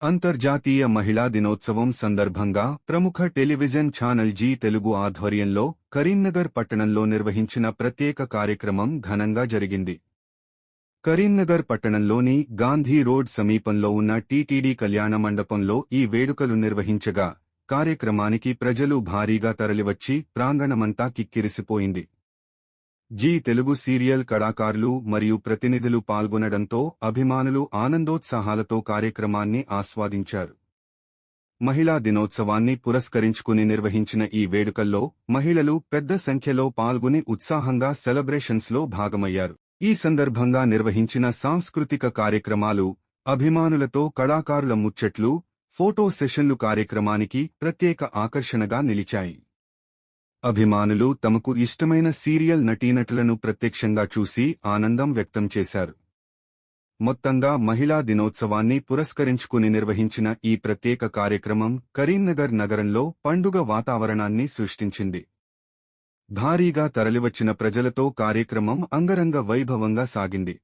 అంతర్జాతీయ మహిళా దినోత్సవం సందర్భంగా ప్రముఖ టెలివిజన్ ఛానల్ జీ తెలుగు ఆధ్వర్యంలో కరీంనగర్ పట్టణంలో నిర్వహించిన ప్రత్యేక కార్యక్రమం ఘనంగా జరిగింది. కరీంనగర్ పట్టణంలోని గాంధీ రోడ్ సమీపంలో ఉన్న టీటీడీ కళ్యాణ మండపంలో ఈ వేడుకలు నిర్వహించగా కార్యక్రమానికి ప్రజలు భారీగా తరలివచ్చి ప్రాంగణమంతా కిక్కిరిసిపోయింది. జీ తెలుగు సీరియల్ కళాకారులు మరియు ప్రతినిధులు పాల్గొనడంతో అభిమానులు ఆనందోత్సాహాలతో కార్యక్రమాన్ని ఆస్వాదించారు. మహిళా దినోత్సవాన్ని పురస్కరించుకుని నిర్వహించిన ఈ వేడుకల్లో మహిళలు పెద్ద సంఖ్యలో పాల్గొని ఉత్సాహంగా సెలబ్రేషన్స్లో భాగమయ్యారు. ఈ సందర్భంగా నిర్వహించిన సాంస్కృతిక కార్యక్రమాలు, అభిమానులతో కళాకారుల ముచ్చట్లు, ఫోటో సెషన్లు కార్యక్రమానికి ప్రత్యేక ఆకర్షణగా నిలిచాయి. అభిమానులు తమకు ఇష్టమైన సీరియల్ నటీనటులను ప్రత్యక్షంగా చూసి ఆనందం వ్యక్తం చేశారు. మొత్తంగా మహిళా దినోత్సవాన్ని పురస్కరించుకుని నిర్వహించిన ఈ ప్రత్యేక కార్యక్రమం కరీంనగర్ నగరంలో పండుగ వాతావరణాన్ని సృష్టించింది. భారీగా తరలివచ్చిన ప్రజలతో కార్యక్రమం అంగరంగ వైభవంగా సాగింది.